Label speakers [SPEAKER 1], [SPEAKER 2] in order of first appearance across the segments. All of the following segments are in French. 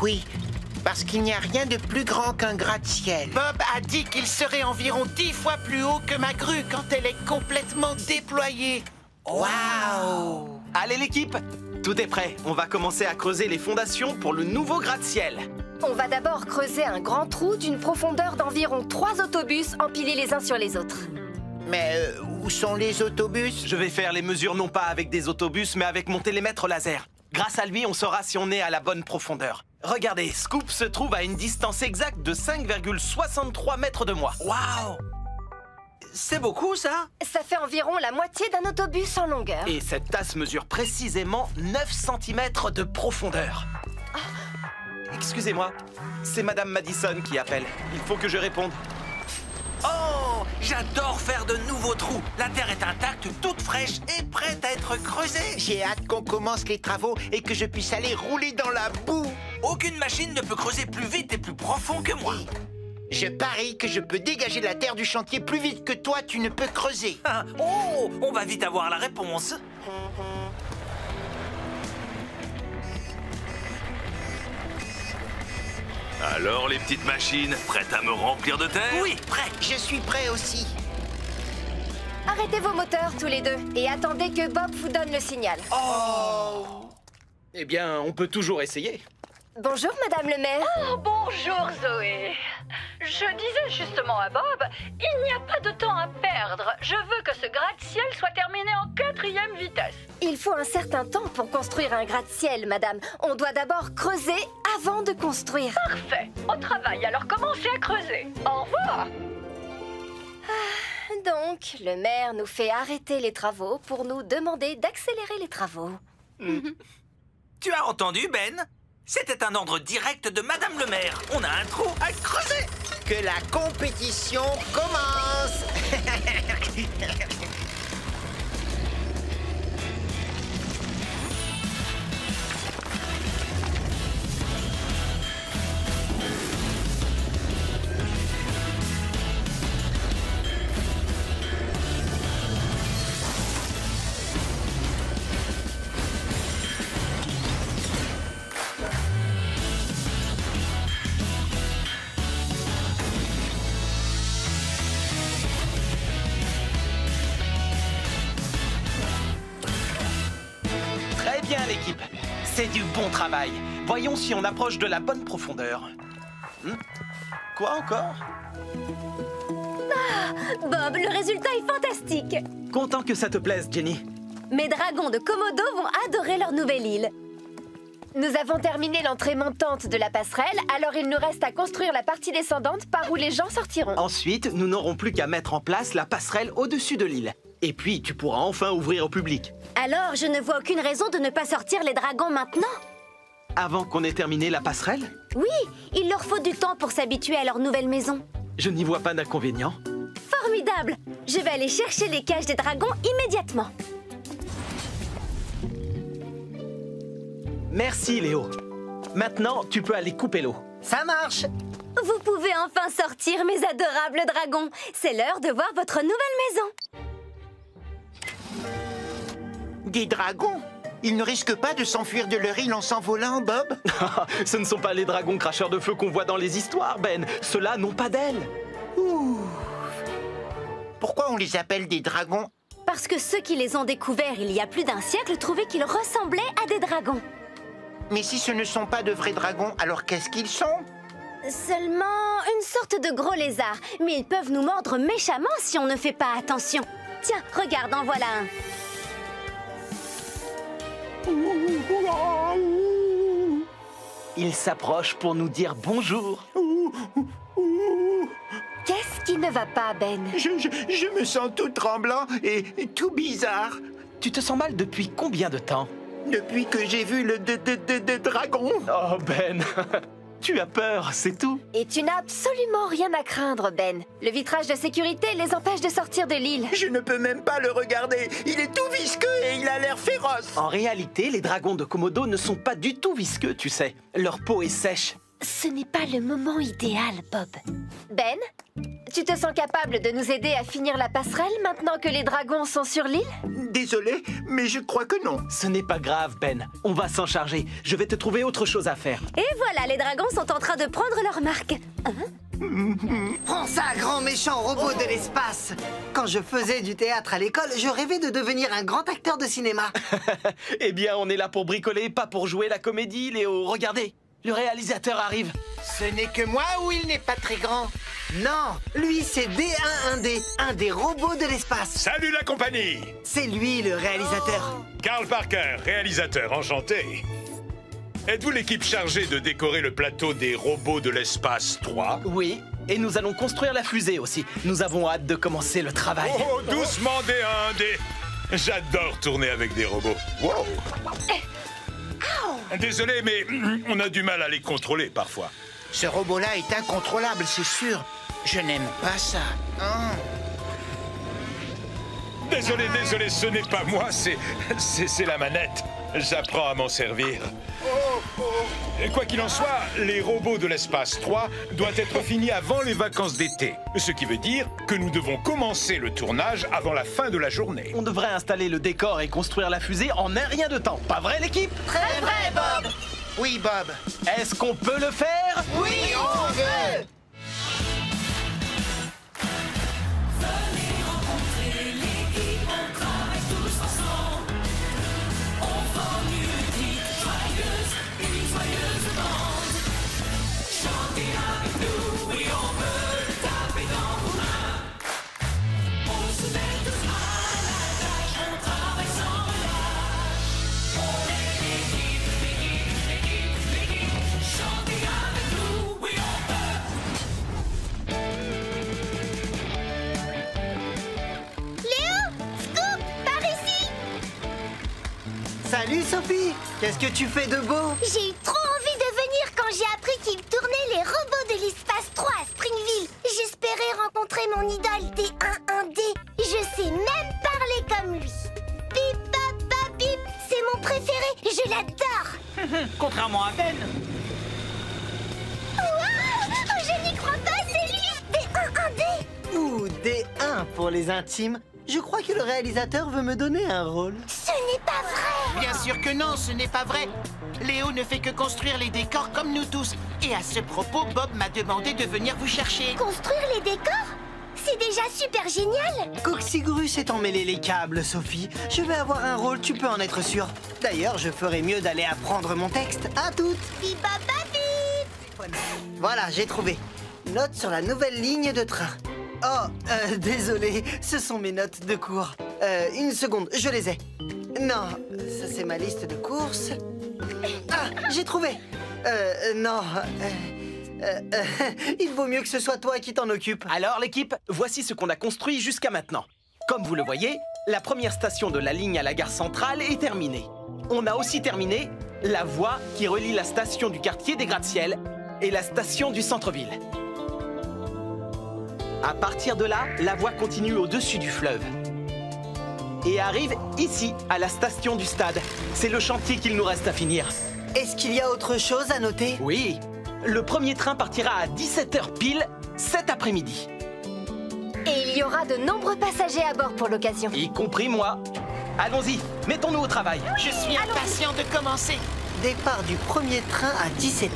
[SPEAKER 1] Oui, parce qu'il n'y a rien de plus grand qu'un gratte-ciel. Bob a dit qu'il serait environ 10 fois plus haut que ma grue quand elle est complètement déployée. Waouh!
[SPEAKER 2] Allez l'équipe, tout est prêt. On va commencer à creuser les fondations pour le nouveau gratte-ciel.
[SPEAKER 3] On va d'abord creuser un grand trou d'une profondeur d'environ 3 autobus empilés les uns sur les autres.
[SPEAKER 1] Mais où sont les autobus?
[SPEAKER 2] Je vais faire les mesures non pas avec des autobus, mais avec mon télémètre laser. Grâce à lui, on saura si on est à la bonne profondeur. Regardez, Scoop se trouve à une distance exacte de 5,63 mètres de moi.
[SPEAKER 4] Waouh! C'est beaucoup, ça?
[SPEAKER 3] Ça fait environ la moitié d'un autobus en longueur.
[SPEAKER 2] Et cette tasse mesure précisément 9 cm de profondeur. Excusez-moi, c'est Madame Madison qui appelle. Il faut que je réponde.
[SPEAKER 4] Oh! J'adore faire de nouveaux trous. La terre est intacte, toute fraîche et prête à être creusée.
[SPEAKER 1] J'ai hâte qu'on commence les travaux et que je puisse aller rouler dans la boue.
[SPEAKER 4] Aucune machine ne peut creuser plus vite et plus profond que moi.
[SPEAKER 1] Je parie que je peux dégager la terre du chantier plus vite que toi, tu ne peux creuser.
[SPEAKER 4] Ah, oh! On va vite avoir la réponse.
[SPEAKER 5] Alors, les petites machines, prêtes à me remplir de terre?
[SPEAKER 4] Oui, prêt.
[SPEAKER 1] Je suis prêt aussi.
[SPEAKER 3] Arrêtez vos moteurs tous les deux et attendez que Bob vous donne le signal.
[SPEAKER 2] Eh bien, on peut toujours essayer.
[SPEAKER 3] Bonjour, Madame le maire.
[SPEAKER 6] Oh, bonjour Zoé. Je disais justement à Bob, il n'y a pas de temps à perdre. Je veux que ce gratte-ciel soit terminé en 4e vitesse.
[SPEAKER 3] Il faut un certain temps pour construire un gratte-ciel, madame. On doit d'abord creuser avant de construire.
[SPEAKER 6] Parfait. Au travail, alors commencez à creuser. Au revoir.
[SPEAKER 3] Donc, le maire nous fait arrêter les travaux pour nous demander d'accélérer les travaux.
[SPEAKER 4] Tu as entendu, Ben? C'était un ordre direct de Madame le maire. On a un trou à creuser.
[SPEAKER 1] Que la compétition commence.
[SPEAKER 2] Très bien, l'équipe. C'est du bon travail. Voyons si on approche de la bonne profondeur. Quoi encore?
[SPEAKER 7] Bob, le résultat est fantastique.
[SPEAKER 2] Content que ça te plaise, Jenny.
[SPEAKER 7] Mes dragons de Komodo vont adorer leur nouvelle île.
[SPEAKER 3] Nous avons terminé l'entrée montante de la passerelle, alors il nous reste à construire la partie descendante par où les gens sortiront.
[SPEAKER 2] Ensuite, nous n'aurons plus qu'à mettre en place la passerelle au-dessus de l'île. Et puis, tu pourras enfin ouvrir au public.
[SPEAKER 7] Alors, je ne vois aucune raison de ne pas sortir les dragons maintenant.
[SPEAKER 2] Avant qu'on ait terminé la passerelle,
[SPEAKER 7] Oui, il leur faut du temps pour s'habituer à leur nouvelle maison.
[SPEAKER 2] je n'y vois pas d'inconvénient.
[SPEAKER 7] Formidable! Je vais aller chercher les cages des dragons immédiatement.
[SPEAKER 2] Merci, Léo. Maintenant, tu peux aller couper l'eau.
[SPEAKER 1] Ça marche.
[SPEAKER 7] Vous pouvez enfin sortir, mes adorables dragons. C'est l'heure de voir votre nouvelle maison.
[SPEAKER 1] Des dragons? Ils ne risquent pas de s'enfuir de leur île en s'envolant, Bob?
[SPEAKER 2] Ce ne sont pas les dragons cracheurs de feu qu'on voit dans les histoires, Ben. Ceux-là n'ont pas d'ailes.
[SPEAKER 1] Pourquoi on les appelle des dragons?
[SPEAKER 7] Parce que ceux qui les ont découverts il y a plus d'un siècle trouvaient qu'ils ressemblaient à des dragons.
[SPEAKER 1] Mais si ce ne sont pas de vrais dragons, alors qu'est-ce qu'ils sont?
[SPEAKER 7] Seulement une sorte de gros lézard. Mais ils peuvent nous mordre méchamment si on ne fait pas attention. Tiens, regarde, en voilà un.
[SPEAKER 2] Ils s'approchent pour nous dire bonjour.
[SPEAKER 3] Qu'est-ce qui ne va pas, Ben?
[SPEAKER 1] Je me sens tout tremblant et tout bizarre.
[SPEAKER 2] Tu te sens mal depuis combien de temps?
[SPEAKER 1] Depuis que j'ai vu le dragon.
[SPEAKER 2] Oh, Ben, tu as peur, c'est tout.
[SPEAKER 3] Et tu n'as absolument rien à craindre, Ben. Le vitrage de sécurité les empêche de sortir de l'île.
[SPEAKER 1] Je ne peux même pas le regarder. Il est tout visqueux et il a l'air féroce.
[SPEAKER 2] En réalité, les dragons de Komodo ne sont pas du tout visqueux, tu sais. Leur peau est sèche.
[SPEAKER 3] ce n'est pas le moment idéal, Bob. Ben, tu te sens capable de nous aider à finir la passerelle maintenant que les dragons sont sur l'île?
[SPEAKER 1] Désolé, mais je crois que non.
[SPEAKER 2] Ce n'est pas grave, Ben. On va s'en charger. Je vais te trouver autre chose à faire.
[SPEAKER 7] Et voilà, les dragons sont en train de prendre leur marque.
[SPEAKER 8] Prends ça, grand méchant robot de l'espace! Quand je faisais du théâtre à l'école, je rêvais de devenir un grand acteur de cinéma.
[SPEAKER 2] Eh bien, on est là pour bricoler, pas pour jouer la comédie, Léo. Regardez, le réalisateur arrive.
[SPEAKER 1] Ce n'est que moi ou il n'est pas très grand?
[SPEAKER 8] Non, lui c'est D11D, un des robots de l'espace.
[SPEAKER 9] Salut la compagnie!
[SPEAKER 8] C'est lui le réalisateur.
[SPEAKER 9] Carl Parker, réalisateur, enchanté. Êtes-vous l'équipe chargée de décorer le plateau des robots de l'espace 3?
[SPEAKER 2] Oui, et nous allons construire la fusée aussi. Nous avons hâte de commencer le travail.
[SPEAKER 9] Oh, doucement D1D! J'adore tourner avec des robots. Wow! Désolé, mais on a du mal à les contrôler parfois.
[SPEAKER 1] Ce robot-là est incontrôlable, c'est sûr. Je n'aime pas ça. Oh.
[SPEAKER 9] Désolé, ce n'est pas moi, c'est la manette. J'apprends à m'en servir. Et quoi qu'il en soit, les robots de l'espace 3 doivent être finis avant les vacances d'été. Ce qui veut dire que nous devons commencer le tournage avant la fin de la journée.
[SPEAKER 2] On devrait installer le décor et construire la fusée en un rien de temps. Pas vrai, l'équipe?
[SPEAKER 1] Très vrai, Bob. Oui, Bob.
[SPEAKER 2] Est-ce qu'on peut le faire?
[SPEAKER 1] Oui, on veut.
[SPEAKER 8] Salut Sophie! Qu'est-ce que tu fais de beau?
[SPEAKER 7] J'ai eu trop envie de venir quand j'ai appris qu'ils tournaient les robots de l'espace 3 à Springville. J'espérais rencontrer mon idole D11D. Je sais même parler comme lui. Bip, bap, bap, bip. C'est mon préféré. Je l'adore.
[SPEAKER 4] Contrairement à Ben.
[SPEAKER 7] Wow! Oh, je n'y crois pas, c'est lui! D11D.
[SPEAKER 8] Ou D1 pour les intimes. Je crois que le réalisateur veut me donner un rôle.
[SPEAKER 7] Ce n'est pas vrai.
[SPEAKER 1] Bien sûr que non, ce n'est pas vrai. Léo ne fait que construire les décors comme nous tous. Et à ce propos, Bob m'a demandé de venir vous chercher.
[SPEAKER 7] Construire les décors? C'est déjà super génial.
[SPEAKER 8] Coxigru s'est emmêlé les câbles, Sophie. Je vais avoir un rôle, tu peux en être sûre. D'ailleurs, je ferais mieux d'aller apprendre mon texte. À toutes.
[SPEAKER 7] Bip, bap, bap, bip.
[SPEAKER 8] Voilà, j'ai trouvé. Note sur la nouvelle ligne de train. Oh, désolé, ce sont mes notes de cours. Une seconde, je les ai. Non, ça c'est ma liste de courses. Ah, j'ai trouvé. Non, il vaut mieux que ce soit toi qui t'en occupe.
[SPEAKER 2] Alors, l'équipe, voici ce qu'on a construit jusqu'à maintenant. Comme vous le voyez, la première station de la ligne à la gare centrale est terminée. On a aussi terminé la voie qui relie la station du quartier des gratte-ciel et la station du centre-ville. À partir de là, la voie continue au-dessus du fleuve et arrive ici, à la station du stade. C'est le chantier qu'il nous reste à finir.
[SPEAKER 8] Est-ce qu'il y a autre chose à noter?
[SPEAKER 2] Oui, le premier train partira à 17h pile cet après-midi.
[SPEAKER 3] Et il y aura de nombreux passagers à bord pour l'occasion.
[SPEAKER 2] Y compris moi. Allons-y, mettons-nous au travail.
[SPEAKER 1] Je suis impatient de commencer.
[SPEAKER 8] Départ du premier train à 17h.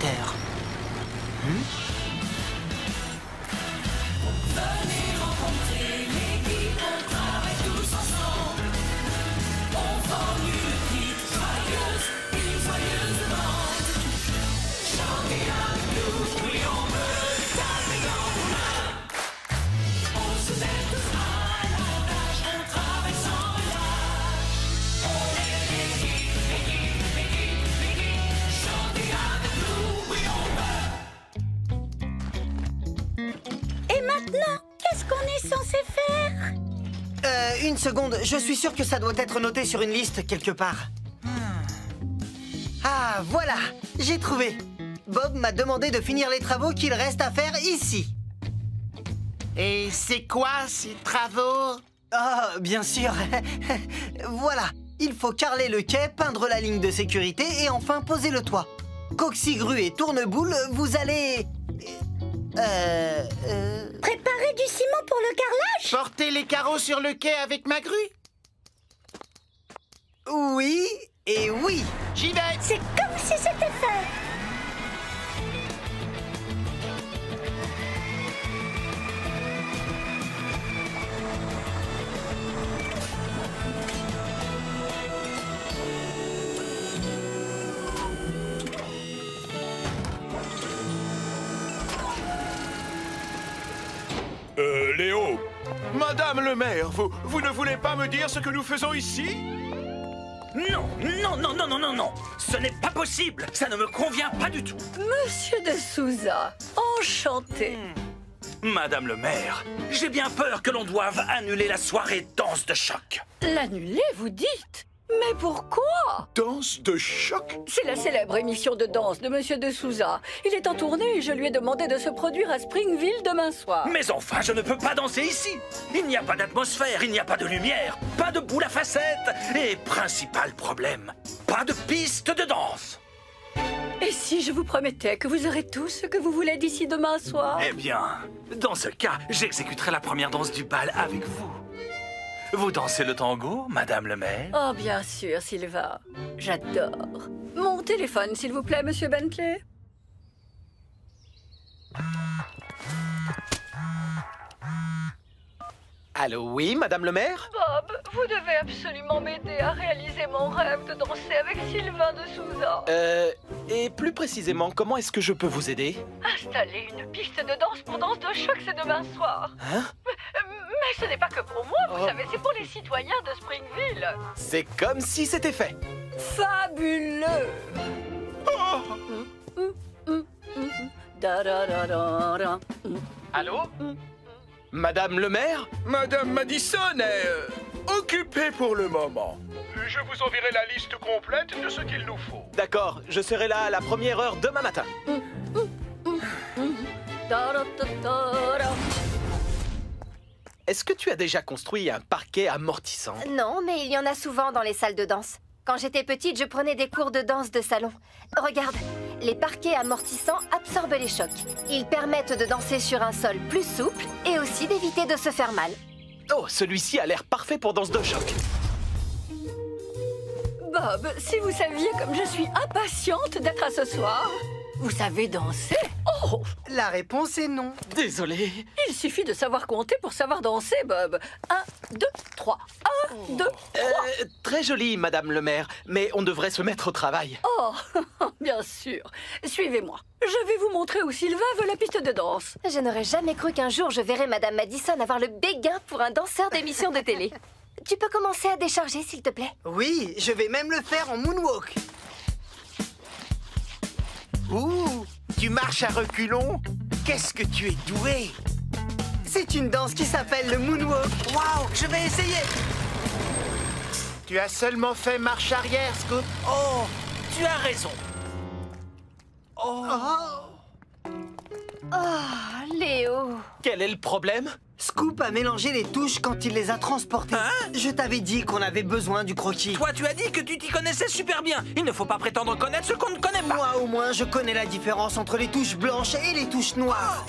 [SPEAKER 8] Une seconde, je suis sûr que ça doit être noté sur une liste quelque part. Ah, voilà, j'ai trouvé. Bob m'a demandé de finir les travaux qu'il reste à faire ici.
[SPEAKER 1] Et c'est quoi ces travaux?
[SPEAKER 8] Ah, bien sûr. Voilà, il faut carreler le quai, peindre la ligne de sécurité et enfin poser le toit. Coxigru et Tourneboule, vous allez...
[SPEAKER 7] Préparer du ciment pour le carrelage?
[SPEAKER 1] Porter les carreaux sur le quai avec ma grue?
[SPEAKER 8] Oui et oui.
[SPEAKER 1] J'y vais.
[SPEAKER 7] C'est comme si c'était fait.
[SPEAKER 9] Léo,
[SPEAKER 10] Madame le maire, vous ne voulez pas me dire ce que nous faisons ici?
[SPEAKER 4] Non, non, non, non, non, non, non. Ce n'est pas possible. Ça ne me convient pas du tout.
[SPEAKER 6] Monsieur de Souza, enchanté.
[SPEAKER 4] Madame le maire, j'ai bien peur que l'on doive annuler la soirée danse de choc.
[SPEAKER 6] L'annuler, vous dites? Mais pourquoi?
[SPEAKER 10] Danse de choc?
[SPEAKER 6] C'est la célèbre émission de danse de Monsieur de Souza. Il est en tournée et je lui ai demandé de se produire à Springville demain soir.
[SPEAKER 4] Mais enfin, je ne peux pas danser ici. Il n'y a pas d'atmosphère, il n'y a pas de lumière, pas de boule à facettes. Et principal problème, pas de piste de danse.
[SPEAKER 6] Et si je vous promettais que vous aurez tout ce que vous voulez d'ici demain soir?
[SPEAKER 4] Eh bien, dans ce cas, j'exécuterai la première danse du bal avec vous. Vous dansez le tango, Madame le maire?
[SPEAKER 6] Oh, bien sûr, Sylvain. J'adore. Mon téléphone, s'il vous plaît, Monsieur Bentley.
[SPEAKER 2] Allô, oui, Madame le maire?
[SPEAKER 6] Bob, vous devez absolument m'aider à réaliser mon rêve de danser avec Sylvain de Souza.
[SPEAKER 2] Et plus précisément, comment est-ce que je peux vous aider?
[SPEAKER 6] Installer une piste de danse pour danse de choc, c'est demain soir.
[SPEAKER 2] Hein?
[SPEAKER 6] Mais ce n'est pas que pour moi, vous savez, c'est pour les citoyens de Springville.
[SPEAKER 2] C'est comme si c'était fait.
[SPEAKER 6] Fabuleux. Da-da-da-da-da.
[SPEAKER 2] Allô? Madame le maire?
[SPEAKER 10] Madame Madison est occupée pour le moment. Je vous enverrai la liste complète de ce qu'il nous faut.
[SPEAKER 2] D'accord, je serai là à la première heure demain matin.
[SPEAKER 6] Da-da-da-da-da.
[SPEAKER 2] Est-ce que tu as déjà construit un parquet amortissant?
[SPEAKER 3] Non, mais il y en a souvent dans les salles de danse. Quand j'étais petite, je prenais des cours de danse de salon. Regarde, les parquets amortissants absorbent les chocs. Ils permettent de danser sur un sol plus souple et aussi d'éviter de se faire mal.
[SPEAKER 2] Oh, celui-ci a l'air parfait pour danse de choc.
[SPEAKER 6] Bob, si vous saviez comme je suis impatiente d'être à ce soir. Vous savez danser? Oh!
[SPEAKER 8] La réponse est non.
[SPEAKER 2] Désolé.
[SPEAKER 6] Il suffit de savoir compter pour savoir danser, Bob. 1, 2, 3. 1, 2, 3.
[SPEAKER 2] Très joli, Madame le maire, mais on devrait se mettre au travail.
[SPEAKER 6] Oh, bien sûr. Suivez-moi. Je vais vous montrer où Sylvain veut la piste de danse.
[SPEAKER 3] Je n'aurais jamais cru qu'un jour je verrais Madame Madison avoir le béguin pour un danseur d'émission de télé. Tu peux commencer à décharger, s'il te plaît?
[SPEAKER 8] Oui, je vais même le faire en moonwalk.
[SPEAKER 1] Ouh, tu marches à reculons? Qu'est-ce que tu es doué!
[SPEAKER 8] C'est une danse qui s'appelle le moonwalk.
[SPEAKER 4] Waouh, je vais essayer.
[SPEAKER 1] Tu as seulement fait marche arrière, Scoop.
[SPEAKER 4] Oh, tu as raison.
[SPEAKER 3] Oh, Léo.
[SPEAKER 2] Quel est le problème?
[SPEAKER 8] Scoop a mélangé les touches quand il les a transportées.
[SPEAKER 4] Hein?
[SPEAKER 8] Je t'avais dit qu'on avait besoin du croquis.
[SPEAKER 4] Toi, tu as dit que tu t'y connaissais super bien. Il ne faut pas prétendre connaître ce qu'on ne connaît pas.
[SPEAKER 8] Moi, au moins, je connais la différence entre les touches blanches et les touches noires.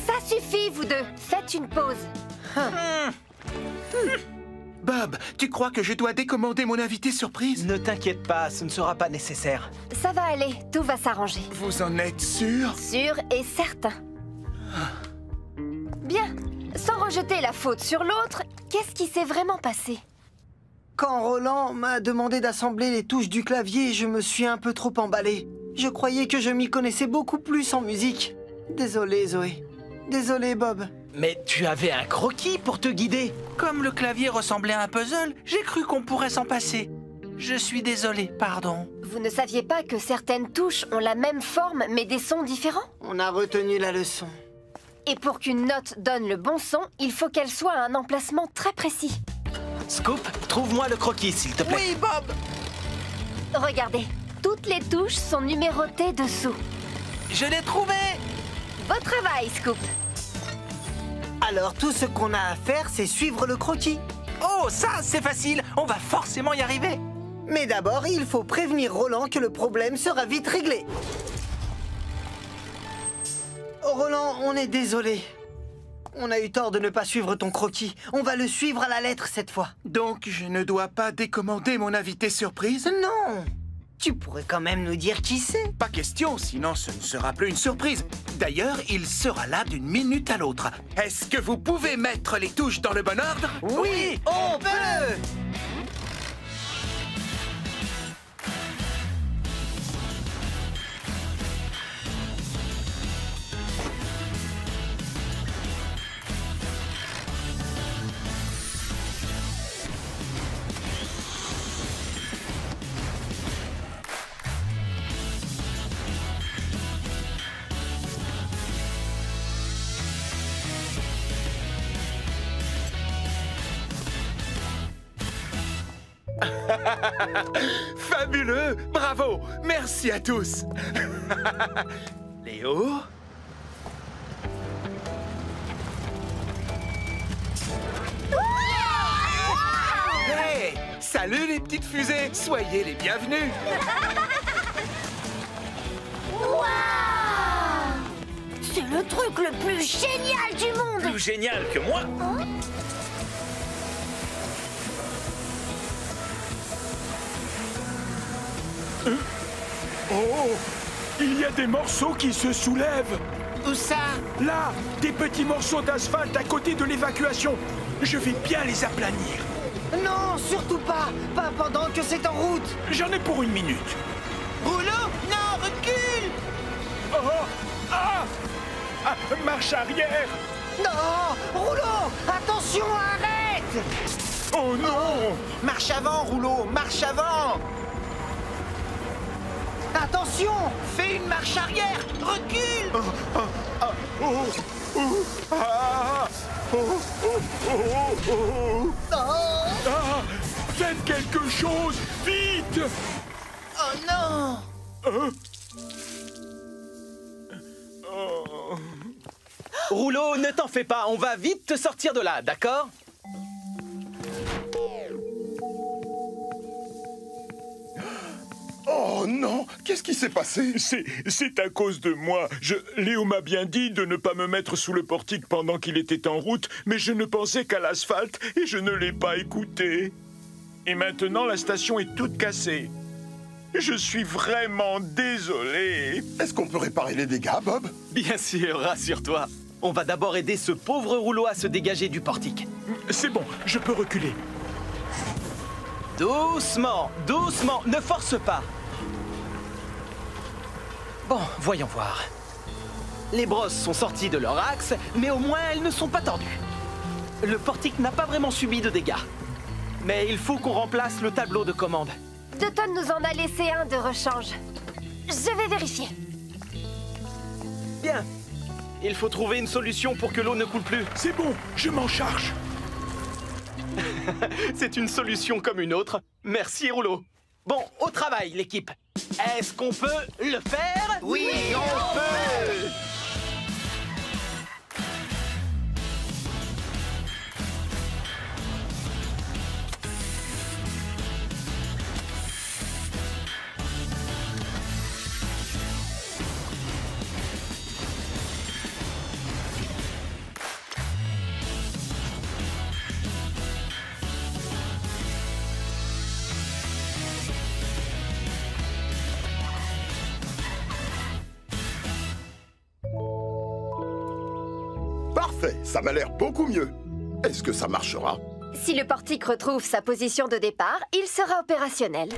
[SPEAKER 3] Ça suffit, vous deux. Faites une pause.
[SPEAKER 10] Bob, tu crois que je dois décommander mon invité surprise?
[SPEAKER 2] Ne t'inquiète pas, ce ne sera pas nécessaire.
[SPEAKER 3] Ça va aller, tout va s'arranger.
[SPEAKER 10] Vous en êtes sûr?
[SPEAKER 3] Sûr et certain. Bien. Sans rejeter la faute sur l'autre, qu'est-ce qui s'est vraiment passé?
[SPEAKER 8] Quand Roland m'a demandé d'assembler les touches du clavier, je me suis un peu trop emballé. Je croyais que je m'y connaissais beaucoup plus en musique. Désolé, Zoé. Désolé, Bob.
[SPEAKER 2] Mais tu avais un croquis pour te guider.
[SPEAKER 4] Comme le clavier ressemblait à un puzzle, j'ai cru qu'on pourrait s'en passer. Je suis désolé, pardon.
[SPEAKER 3] Vous ne saviez pas que certaines touches ont la même forme mais des sons différents?
[SPEAKER 8] On a retenu la leçon.
[SPEAKER 3] Et pour qu'une note donne le bon son, il faut qu'elle soit à un emplacement très précis.
[SPEAKER 2] Scoop, trouve-moi le croquis, s'il te plaît.
[SPEAKER 4] Oui, Bob.
[SPEAKER 3] Regardez, toutes les touches sont numérotées dessous.
[SPEAKER 4] Je l'ai trouvé.
[SPEAKER 3] Beau travail, Scoop.
[SPEAKER 8] Alors, tout ce qu'on a à faire, c'est suivre le croquis.
[SPEAKER 4] Oh, ça, c'est facile. On va forcément y arriver.
[SPEAKER 8] Mais d'abord, il faut prévenir Roland que le problème sera vite réglé. Roland, on est désolé. On a eu tort de ne pas suivre ton croquis. On va le suivre à la lettre cette fois.
[SPEAKER 1] Donc, je ne dois pas décommander mon invité surprise?
[SPEAKER 8] Non! Tu pourrais quand même nous dire qui c'est.
[SPEAKER 1] Pas question, sinon ce ne sera plus une surprise. D'ailleurs, il sera là d'une minute à l'autre. Est-ce que vous pouvez mettre les touches dans le bon ordre?
[SPEAKER 8] Oui, on peut!
[SPEAKER 10] Fabuleux! Bravo! Merci à tous! Léo? Hey! Salut les petites fusées! Soyez les bienvenus!
[SPEAKER 7] Waouh! C'est le truc le plus génial du monde!
[SPEAKER 4] Plus génial que moi?
[SPEAKER 9] Oh! Il y a des morceaux qui se soulèvent!
[SPEAKER 1] Où ça?
[SPEAKER 9] Là, des petits morceaux d'asphalte à côté de l'évacuation. Je vais bien les aplanir.
[SPEAKER 8] Non, surtout pas! Pas pendant que c'est en route!
[SPEAKER 9] J'en ai pour 1 minute.
[SPEAKER 1] Rouleau? Non, recule!
[SPEAKER 9] Oh! Ah! Ah, marche arrière!
[SPEAKER 8] Non! Rouleau! Attention, arrête!
[SPEAKER 9] Oh non!
[SPEAKER 1] Marche avant, Rouleau! Marche avant!
[SPEAKER 8] Attention!
[SPEAKER 1] Fais une marche arrière! Recule!
[SPEAKER 9] Ah! Faites quelque chose! Vite!
[SPEAKER 1] Oh non!
[SPEAKER 2] Rouleau, ne t'en fais pas, on va vite te sortir de là, d'accord?
[SPEAKER 9] Oh non! Qu'est-ce qui s'est passé? C'est à cause de moi. Léo m'a bien dit de ne pas me mettre sous le portique pendant qu'il était en route, mais je ne pensais qu'à l'asphalte et je ne l'ai pas écouté. Et maintenant, la station est toute cassée. Je suis vraiment désolé.
[SPEAKER 11] Est-ce qu'on peut réparer les dégâts, Bob?
[SPEAKER 2] Bien sûr, rassure-toi. On va d'abord aider ce pauvre Rouleau à se dégager du portique.
[SPEAKER 9] C'est bon, je peux reculer.
[SPEAKER 2] Doucement, doucement, ne force pas. Bon, voyons voir. Les brosses sont sorties de leur axe, mais au moins elles ne sont pas tordues. Le portique n'a pas vraiment subi de dégâts. Mais il faut qu'on remplace le tableau de commande.
[SPEAKER 3] Dutton nous en a laissé un de rechange. Je vais vérifier.
[SPEAKER 2] Bien. Il faut trouver une solution pour que l'eau ne coule plus.
[SPEAKER 9] C'est bon, je m'en charge.
[SPEAKER 2] C'est une solution comme une autre. Merci, Rouleau. Bon, au travail, l'équipe. Est-ce qu'on peut le faire?
[SPEAKER 1] Oui, on peut!
[SPEAKER 11] Parfait, ça m'a l'air beaucoup mieux. Est-ce que ça marchera?
[SPEAKER 3] Si le portique retrouve sa position de départ, il sera opérationnel.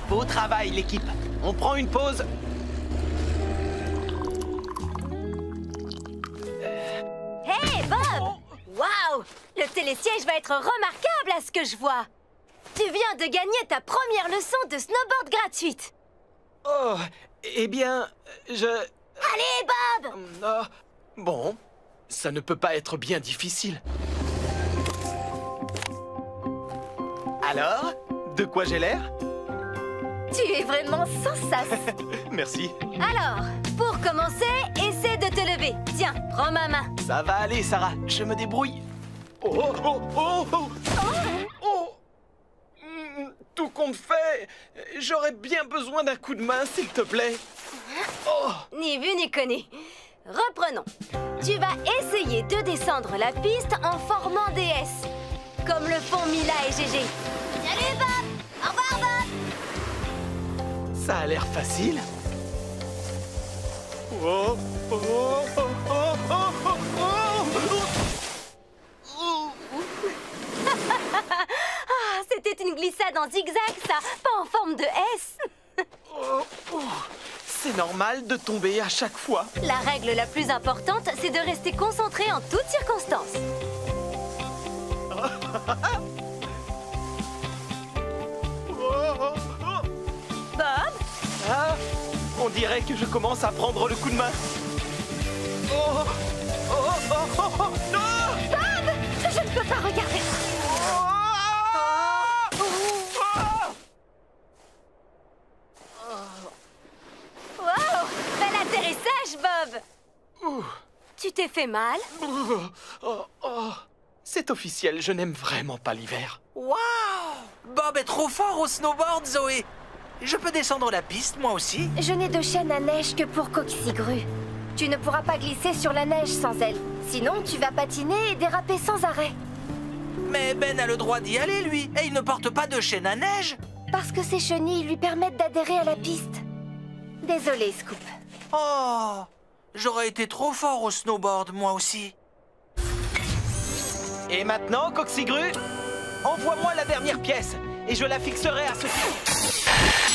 [SPEAKER 2] Beau travail, l'équipe. On prend une pause.
[SPEAKER 3] Hey, Bob! Waouh! Le télésiège va être remarquable à ce que je vois. Tu viens de gagner ta première leçon de snowboard gratuite.
[SPEAKER 2] Oh, eh bien, je...
[SPEAKER 3] Allez, Bob!
[SPEAKER 2] Bon, ça ne peut pas être bien difficile. Alors, de quoi j'ai l'air?
[SPEAKER 3] Tu es vraiment sans sas.
[SPEAKER 2] Merci.
[SPEAKER 3] Alors, pour commencer, essaie de te lever. Tiens, prends ma main.
[SPEAKER 2] Ça va aller, Sarah. Je me débrouille. Oh, oh, oh, oh, oh. Tout compte fait, j'aurais bien besoin d'un coup de main, s'il te plaît. Oh.
[SPEAKER 3] Ni vu ni connu. Reprenons. Tu vas essayer de descendre la piste en formant des S, comme le font Mila et GG.
[SPEAKER 7] Salut Bob! Au revoir Bob!
[SPEAKER 2] Ça a l'air facile. Oh, oh, oh, oh, oh, oh, oh.
[SPEAKER 3] Ah, c'était une glissade en zigzag, ça, pas en forme de S.
[SPEAKER 2] Oh, oh. C'est normal de tomber à chaque fois.
[SPEAKER 3] La règle la plus importante, c'est de rester concentré en toutes circonstances. Bob?
[SPEAKER 2] Ah, on dirait que je commence à prendre le coup de main. Oh, oh, oh, oh, oh, non!
[SPEAKER 3] Bob! Je ne peux pas regarder. Wow! Bel atterrissage, Bob! Tu t'es fait mal?
[SPEAKER 2] Oh, oh. C'est officiel, je n'aime vraiment pas l'hiver.
[SPEAKER 4] Waouh! Bob est trop fort au snowboard, Zoé. Je peux descendre la piste, moi aussi?
[SPEAKER 3] Je n'ai de chaîne à neige que pour Coxigru. Tu ne pourras pas glisser sur la neige sans elle. Sinon, tu vas patiner et déraper sans arrêt.
[SPEAKER 4] Mais Ben a le droit d'y aller, lui. Et il ne porte pas de chaîne à neige.
[SPEAKER 3] Parce que ses chenilles lui permettent d'adhérer à la piste. Désolée, Scoop.
[SPEAKER 4] Oh! J'aurais été trop fort au snowboard, moi aussi.
[SPEAKER 2] Et maintenant, Coxigru, envoie-moi la dernière pièce et je la fixerai à ce fil.